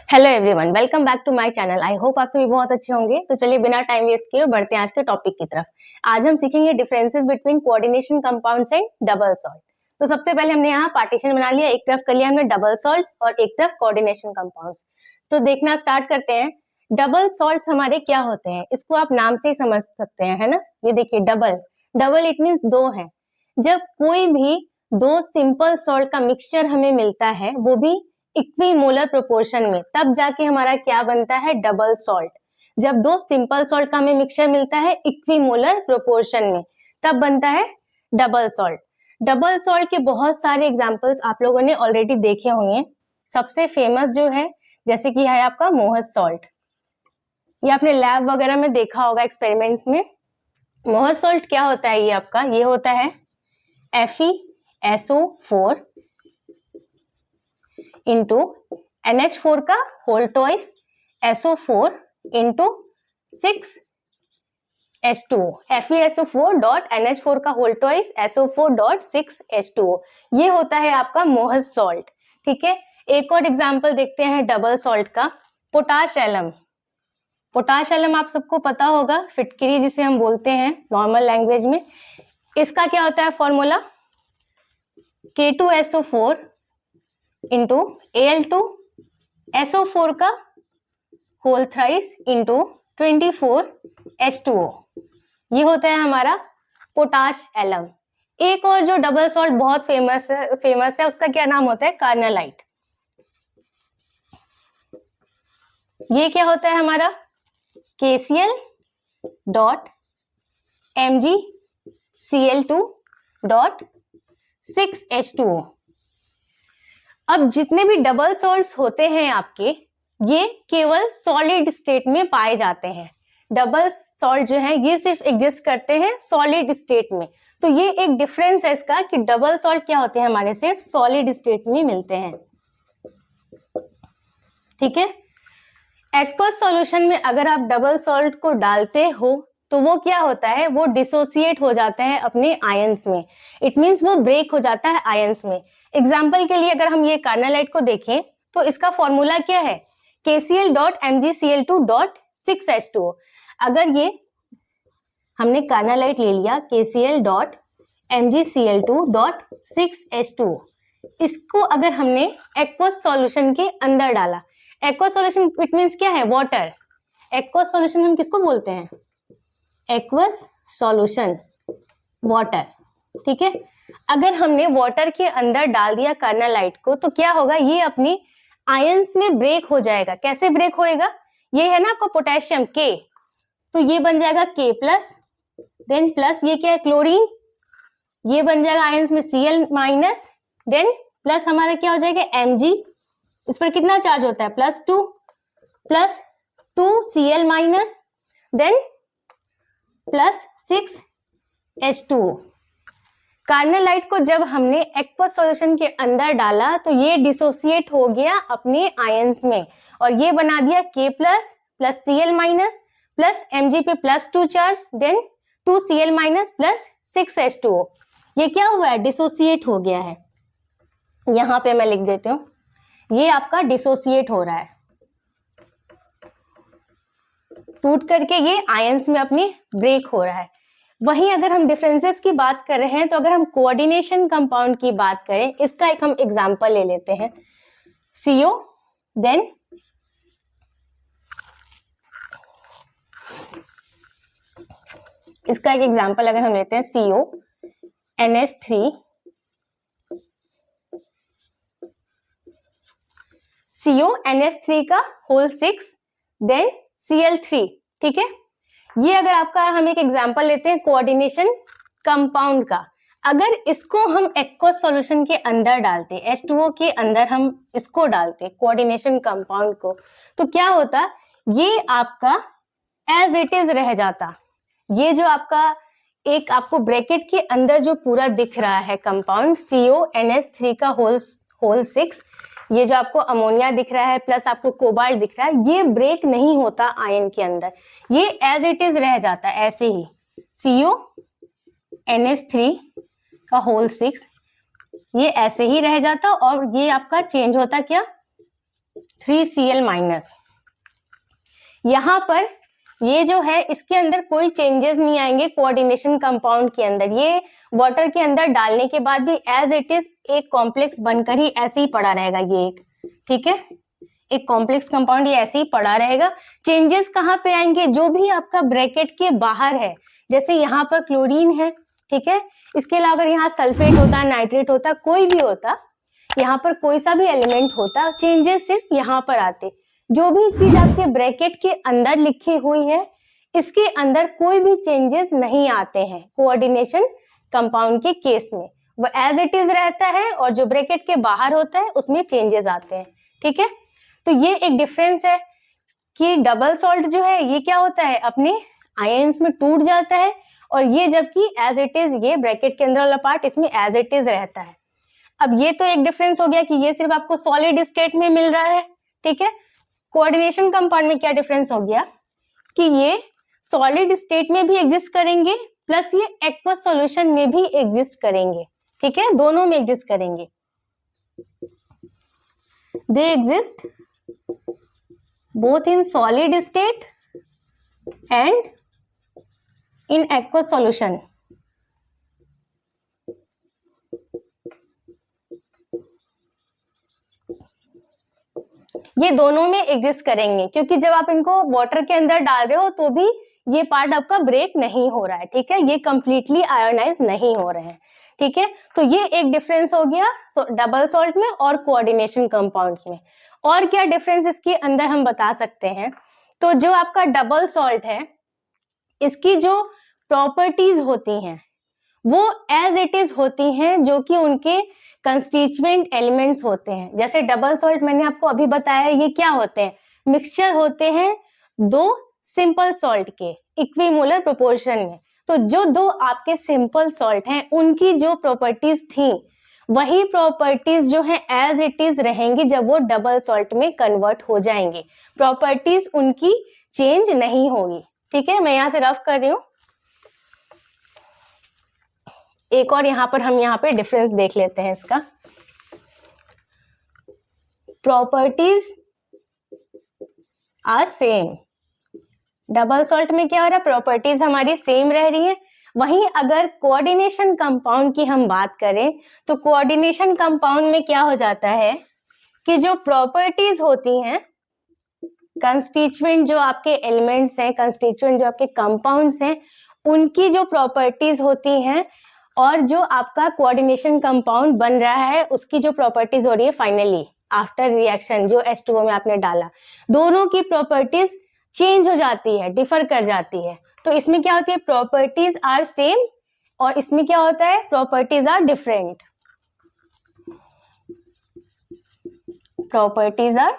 Hello everyone, welcome back to my channel. I hope आप सभी बहुत अच्छे होंगे। तो चलिए बिना टाइम वेस्ट किए बढ़ते हैं आज के टॉपिक की तरफ। आज हम सीखेंगे differences between coordination compounds and double salt. तो सबसे पहले हमने यहाँ पार्टीशन बना लिया, एक तरफ कर लिया हमने डबल सॉल्ट्स और एक तरफ कोऑर्डिनेशन कंपाउंड्स। तो देखना स्टार्ट करते हैं। डबल सॉल्ट्स हमारे क्या होते हैं, इसको आप नाम से ही समझ सकते हैं, है ना। ये देखिए डबल, डबल इट मीन्स दो है। जब कोई भी दो सिंपल सॉल्ट का मिक्सचर हमें मिलता है, वो भी इक्विमोलर प्रोपोर्शन में, तब जाके हमारा क्या बनता है, डबल सॉल्ट। जब दो सिंपल सॉल्ट का हमें मिक्सचर मिलता है इक्विमोलर प्रोपोर्शन में, तब बनता है डबल सॉल्ट। डबल सॉल्ट के बहुत सारे एग्जांपल्स आप लोगों ने ऑलरेडी देखे होंगे। सबसे फेमस जो है, जैसे कि है आपका मोहस सॉल्ट। ये आपने लैब वगैरह में देखा होगा एक्सपेरिमेंट्स में। मोहस सॉल्ट क्या होता है, ये आपका ये होता है FeSO4 इंटू NH4 का whole twice SO4 into 6H2O। FeSO4 dot NH4 का whole twice SO4 dot 6H2O। ये होता है आपका मोहस सॉल्ट। ठीक है, एक और एग्जांपल देखते हैं डबल सॉल्ट का, पोटाश एलम। पोटाश एलम आप सबको पता होगा, फिटकिरी जिसे हम बोलते हैं नॉर्मल लैंग्वेज में। इसका क्या होता है फॉर्मूला, K2SO4 इंटू Al2SO4 का होल थ्राइस इंटू 24H2O। ये होता है हमारा पोटाश एलम। एक और जो डबल सॉल्ट बहुत फेमस है उसका क्या नाम होता है, कार्नालाइट। ये क्या होता है हमारा, KCl dot MgCl2 dot 6H2O। अब जितने भी डबल सॉल्ट्स होते हैं आपके, ये केवल सॉलिड स्टेट में पाए जाते हैं। डबल सॉल्ट जो है ये सिर्फ एग्जिस्ट करते हैं सॉलिड स्टेट में। तो ये एक डिफरेंस है इसका कि डबल सॉल्ट क्या होते हैं हमारे सिर्फ सॉलिड स्टेट में मिलते हैं। ठीक है, एक्वस सॉल्यूशन में अगर आप डबल सॉल्ट को डालते हो तो वो क्या होता है, वो डिसोसिएट हो जाता है अपने आयंस में। इट मींस वो ब्रेक हो जाता है आयंस में। एग्जाम्पल के लिए अगर हम ये कार्नालाइट को देखें तो इसका फॉर्मूला क्या है, KCl dot MgCl2 dot 6H2O। अगर ये हमने कार्नालाइट ले लिया KCl dot MgCl2 dot 6H2O, इसको अगर हमने एक्वस सॉल्यूशन के अंदर डाला, एक्वस सॉल्यूशन इट मींस क्या है, वाटर। एक्वस सॉल्यूशन हम किसको बोलते हैं, एक्वस सॉल्यूशन वाटर। ठीक है, अगर हमने वाटर के अंदर डाल दिया कार्नालाइट को तो क्या होगा, ये अपनी आयंस में ब्रेक हो जाएगा। कैसे ब्रेक होएगा, ये है ना आपका पोटेशियम K, तो ये बन जाएगा K प्लस, देन प्लस ये क्या है क्लोरीन, ये बन जाएगा आयंस में Cl माइनस, देन प्लस हमारा क्या हो जाएगा Mg। इस पर कितना चार्ज होता है, +2 plus 2Cl minus, then plus 6H2O। Carnallite को जब हमने एक्वस सॉल्यूशन के अंदर डाला तो ये डिसोसिएट हो गया अपने आयंस में और ये बना दिया K plus plus Cl minus plus Mg पे +2 charge, then 2Cl minus plus 6H2O। ये क्या हुआ है, डिसोसिएट हो गया है। यहां पे मैं लिख देती हूँ, ये आपका डिसोसिएट हो रहा है, टूट करके ये आयंस में अपनी ब्रेक हो रहा है। वहीं अगर हम डिफरेंसेस की बात कर रहे हैं तो अगर हम कोऑर्डिनेशन कंपाउंड की बात करें, इसका एक हम एग्जांपल ले लेते हैं, CO, देन इसका एक एग्जांपल अगर हम लेते हैं CO NH3, CO NH3 का होल 6, देन Cl3। ठीक है, ये अगर आपका हम एक एग्जांपल लेते हैं कोऑर्डिनेशन कंपाउंड का, अगर इसको हम एक्वस सॉल्यूशन के अंदर डालते, H2O के अंदर हम इसको डालते कोऑर्डिनेशन कंपाउंड को, तो क्या होता, ये आपका एज इट इज रह जाता। ये जो आपका एक आपको ब्रैकेट के अंदर जो पूरा दिख रहा है कंपाउंड CO NH3 का होल 6, ये जो आपको अमोनिया दिख रहा है प्लस आपको कोबाल्ट दिख रहा है, ये ब्रेक नहीं होता आयन के अंदर, ये एज इट इज रह जाता है ऐसे ही। CO NH3 का होल 6 ये ऐसे ही रह जाता और ये आपका चेंज होता क्या, 3Cl-। यहाँ पर ये जो है इसके अंदर कोई चेंजेस नहीं आएंगे कोऑर्डिनेशन कंपाउंड के अंदर। ये वाटर के अंदर डालने के बाद भी एज इट इज एक कॉम्प्लेक्स बनकर ही ऐसे ही पड़ा रहेगा ये एक, ठीक है, एक कॉम्प्लेक्स कंपाउंड ये ऐसे ही पड़ा रहेगा। चेंजेस कहाँ पे आएंगे, जो भी आपका ब्रैकेट के बाहर है, जैसे यहाँ पर क्लोरीन है, ठीक है, इसके अलावा अगर यहाँ सल्फेट होता, नाइट्रेट होता, कोई भी होता, यहाँ पर कोई सा भी एलिमेंट होता, चेंजेस सिर्फ यहाँ पर आते। जो भी चीज आपके ब्रैकेट के अंदर लिखी हुई है इसके अंदर कोई भी चेंजेस नहीं आते हैं कोऑर्डिनेशन कंपाउंड के केस में, वो एज इट इज रहता है, और जो ब्रैकेट के बाहर होता है उसमें चेंजेस आते हैं, ठीक है। तो ये एक डिफरेंस है कि डबल सॉल्ट जो है ये क्या होता है, अपने आयंस में टूट जाता है, और ये जबकि एज इट इज, ये ब्रैकेट के अंदर वाला पार्ट इसमें एज इट इज रहता है। अब ये तो एक डिफरेंस हो गया कि ये सिर्फ आपको सॉलिड स्टेट में मिल रहा है, ठीक है। कोऑर्डिनेशन कंपाउंड में क्या डिफरेंस हो गया कि ये सॉलिड स्टेट में भी एग्जिस्ट करेंगे, प्लस ये एक्वस सॉल्यूशन में भी एग्जिस्ट करेंगे, ठीक है, दोनों में एग्जिस्ट करेंगे। They exist both in solid state and in aqueous solution. ये दोनों में एग्जिस्ट करेंगे, क्योंकि जब आप इनको वाटर के अंदर डाल रहे हो तो भी ये पार्ट आपका ब्रेक नहीं हो रहा है, ठीक है, ये कंप्लीटली आयोनाइज नहीं हो रहे हैं, ठीक है। तो ये एक डिफरेंस हो गया डबल सॉल्ट में और कोऑर्डिनेशन कंपाउंड्स में। और क्या डिफरेंस इसके अंदर हम बता सकते हैं, तो जो आपका डबल सॉल्ट है इसकी जो प्रॉपर्टीज होती हैं वो एज इट इज होती हैं, जो कि उनके कंस्टिट्यूएंट एलिमेंट्स होते हैं। जैसे डबल सॉल्ट मैंने आपको अभी बताया, ये क्या होते हैं, मिक्सचर होते हैं दो सिंपल सॉल्ट के इक्विमोलर प्रोपोर्शन में। तो जो दो आपके सिंपल सॉल्ट हैं उनकी जो प्रॉपर्टीज थी वही प्रॉपर्टीज जो है एज इट इज रहेंगी जब वो डबल सॉल्ट में कन्वर्ट हो जाएंगे, प्रॉपर्टीज उनकी चेंज नहीं होगी, ठीक है। मैं यहाँ से रफ कर रही हूँ, एक और यहाँ पर हम यहाँ पे डिफरेंस देख लेते हैं इसका। Properties are same, double salt में क्या हो रहा है, प्रॉपर्टीज हमारी सेम रह रही है। वहीं अगर कोऑर्डिनेशन कंपाउंड की हम बात करें तो कोऑर्डिनेशन कंपाउंड में क्या हो जाता है कि जो प्रॉपर्टीज होती हैं, कंस्टिट्यूएंट जो आपके एलिमेंट्स हैं, कंस्टिट्यूएंट जो आपके कंपाउंड्स हैं, उनकी जो प्रॉपर्टीज होती हैं और जो आपका कोऑर्डिनेशन कंपाउंड बन रहा है उसकी जो प्रॉपर्टीज हो रही है फाइनली आफ्टर रिएक्शन जो H2O में आपने डाला, दोनों की प्रॉपर्टीज चेंज हो जाती है, डिफर कर जाती है। तो इसमें क्या होती है, प्रॉपर्टीज आर सेम, और इसमें क्या होता है, properties are different. Properties are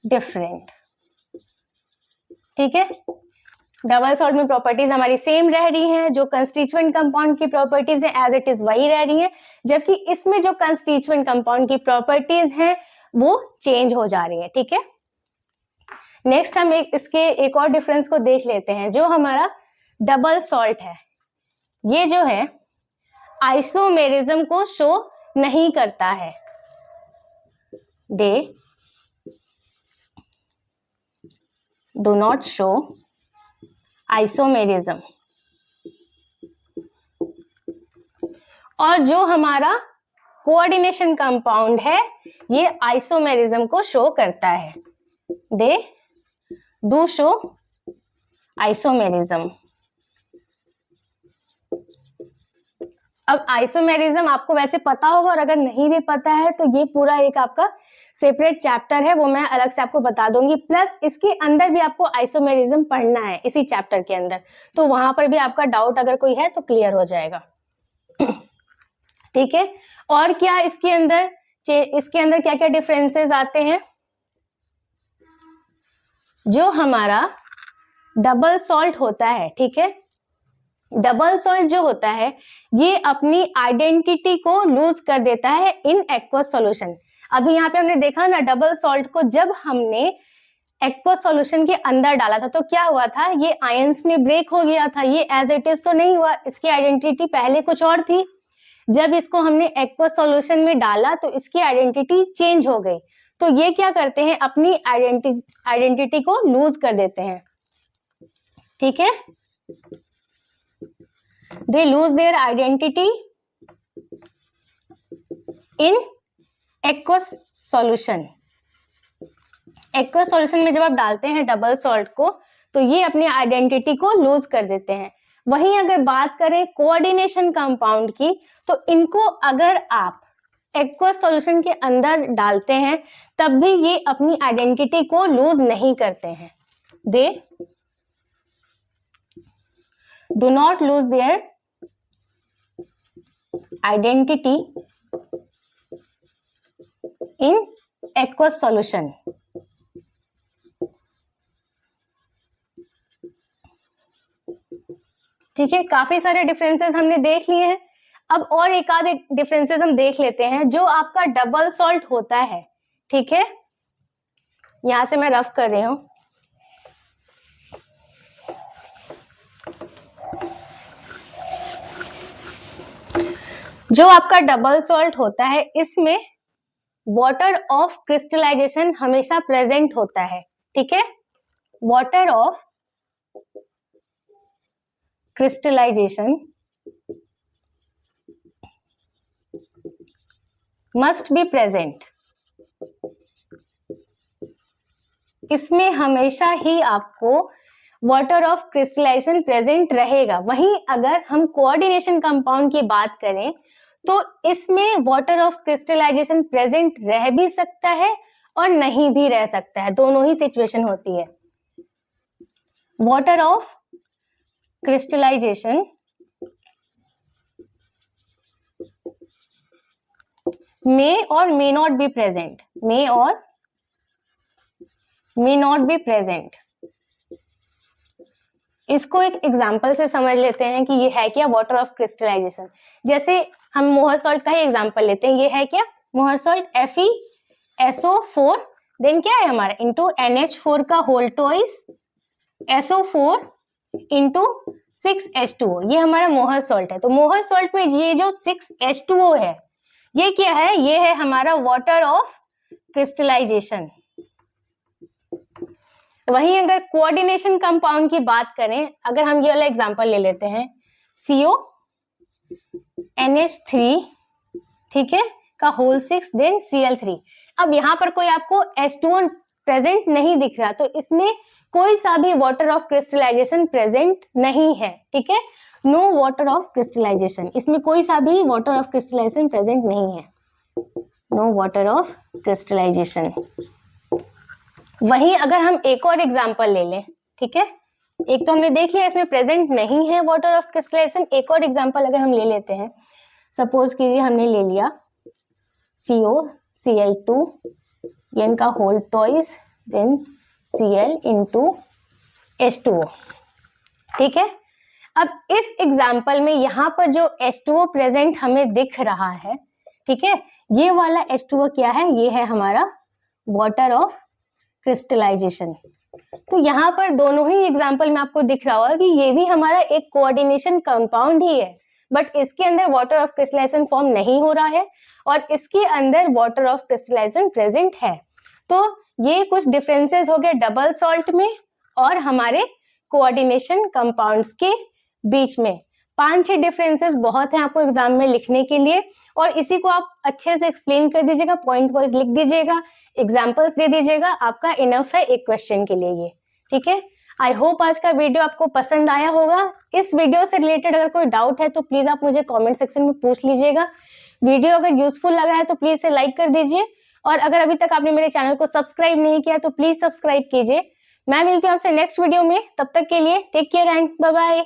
different, ठीक है। डबल सॉल्ट में प्रॉपर्टीज हमारी सेम रह रही हैं, जो कंस्टिट्यूएंट कंपाउंड की प्रॉपर्टीज है एज इट इज वही रह रही हैं, जबकि इसमें जो कंस्टिट्यूएंट कंपाउंड की प्रॉपर्टीज हैं वो चेंज हो जा रही है, ठीक है। नेक्स्ट हम इसके एक और डिफरेंस को देख लेते हैं। जो हमारा डबल सॉल्ट है ये जो है आइसोमेरिज्म को शो नहीं करता है, they do not show isomerism. और जो हमारा कोऑर्डिनेशन कंपाउंड है ये आइसोमेरिज्म को शो करता है, दे डू शो आइसोमेरिज्म। अब आइसोमेरिज्म आपको वैसे पता होगा, और अगर नहीं भी पता है तो ये पूरा एक आपका सेपरेट चैप्टर है, वो मैं अलग से आपको बता दूंगी। प्लस इसके अंदर भी आपको आइसोमेरिज्म पढ़ना है इसी चैप्टर के अंदर, तो वहां पर भी आपका डाउट अगर कोई है तो क्लियर हो जाएगा, ठीक है। और क्या इसके अंदर क्या क्या डिफरेंसेस आते हैं, जो हमारा डबल सॉल्ट होता है, ठीक है, डबल सॉल्ट जो होता है ये अपनी आइडेंटिटी को लूज कर देता है इन एक्वस सॉल्यूशन। अभी यहाँ पे हमने देखा ना, डबल सॉल्ट को जब हमने एक्वस सॉल्यूशन के अंदर डाला था तो क्या हुआ था, ये आयंस में ब्रेक हो गया था, ये एज इट इज तो नहीं हुआ, इसकी आइडेंटिटी पहले कुछ और थी। जब इसको हमने एक्वस सॉल्यूशन में डाला तो इसकी आइडेंटिटी चेंज हो गई। तो ये क्या करते हैं, अपनी आइडेंटिटी को लूज कर देते हैं, ठीक है। They lose their identity in aqueous solution. Aqueous solution में जब आप डालते हैं डबल सॉल्ट को, तो ये अपनी आइडेंटिटी को लूज कर देते हैं। वहीं अगर बात करें कोऑर्डिनेशन कंपाउंड की, तो इनको अगर आप एक्वस सॉल्यूशन के अंदर डालते हैं तब भी ये अपनी आइडेंटिटी को लूज नहीं करते हैं। They do not lose their identity in aqueous solution. ठीक है, काफी सारे डिफरेंसेस हमने देख लिए हैं। अब और एक आध डिफरेंसेस हम देख लेते हैं जो आपका डबल सॉल्ट होता है, ठीक है। यहां से मैं रफ कर रही हूं। जो आपका डबल सॉल्ट होता है, इसमें वाटर ऑफ क्रिस्टलाइजेशन हमेशा प्रेजेंट होता है, ठीक है। Water of crystallisation must be present. इसमें हमेशा ही आपको वाटर ऑफ क्रिस्टलाइजेशन प्रेजेंट रहेगा। वहीं अगर हम कोऑर्डिनेशन कंपाउंड की बात करें तो इसमें वाटर ऑफ क्रिस्टलाइजेशन प्रेजेंट रह भी सकता है और नहीं भी रह सकता है, दोनों ही सिचुएशन होती है। Water of crystallisation may or may not be present, may or may not be present। इसको एक एग्जांपल से समझ लेते हैं कि ये है क्या वाटर ऑफ क्रिस्टलाइजेशन। जैसे हम मोहर सॉल्ट का ही एग्जांपल लेते हैं। ये है क्या मोहर सॉल्ट, FeSO4, देन क्या है हमारा इनटू NH4 का whole twice SO4 into 6H2O। ये हमारा मोहर सॉल्ट है। तो मोहर सॉल्ट में ये जो 6H2O है, ये क्या है, ये है हमारा वाटर ऑफ क्रिस्टलाइजेशन। वहीं अगर कोऑर्डिनेशन कंपाउंड की बात करें, अगर हम ये वाला एग्जांपल ले लेते हैं CONH3, ठीक है, का होल 6 देन Cl3। अब यहाँ पर कोई आपको H2O प्रेजेंट नहीं दिख रहा, तो इसमें कोई सा भी वाटर ऑफ क्रिस्टलाइजेशन प्रेजेंट नहीं है, ठीक है। नो वाटर ऑफ क्रिस्टलाइजेशन, इसमें कोई सा भी वाटर ऑफ क्रिस्टलाइजेशन प्रेजेंट नहीं है। No water of crystallisation. वहीं अगर हम एक और एग्जांपल ले लें, ठीक है, एक तो हमने देख लिया इसमें प्रेजेंट नहीं है वाटर ऑफ क्रिस्टलाइजेशन। एक और एग्जांपल अगर हम ले लेते हैं, सपोज कीजिए हमने ले लिया COCl2 इनका whole twice then Cl into H2O, ठीक है। अब इस एग्जाम्पल में यहाँ पर जो H2O प्रेजेंट हमें दिख रहा है, ठीक है, ये वाला H2O क्या है, ये है हमारा वाटर ऑफ क्रिस्टलाइजेशन। तो यहाँ पर दोनों ही एग्जाम्पल में आपको दिख रहा होगा कि ये भी हमारा एक कोऑर्डिनेशन कंपाउंड ही है, बट इसके अंदर वाटर ऑफ क्रिस्टलाइजेशन फॉर्म नहीं हो रहा है और इसके अंदर वाटर ऑफ क्रिस्टलाइजेशन प्रेजेंट है। तो ये कुछ डिफरेंसेस हो गए डबल सॉल्ट में और हमारे कोऑर्डिनेशन कंपाउंड्स के बीच में। 5-6 डिफरेंसेस बहुत हैं आपको एग्जाम में लिखने के लिए, और इसी को आप अच्छे से एक्सप्लेन कर दीजिएगा, पॉइंट वाइज लिख दीजिएगा, एग्जांपल्स दे दीजिएगा, आपका इनफ है एक क्वेश्चन के लिए ये, ठीक है। आई होप आज का वीडियो आपको पसंद आया होगा। इस वीडियो से रिलेटेड अगर कोई डाउट है तो प्लीज आप मुझे कॉमेंट सेक्शन में पूछ लीजिएगा। वीडियो अगर यूजफुल लगा है तो प्लीज इसे लाइक कर दीजिए, और अगर अभी तक आपने मेरे चैनल को सब्सक्राइब नहीं किया तो प्लीज सब्सक्राइब कीजिए। मैं मिलती हूँ आपसे नेक्स्ट वीडियो में, तब तक के लिए take care and bye bye.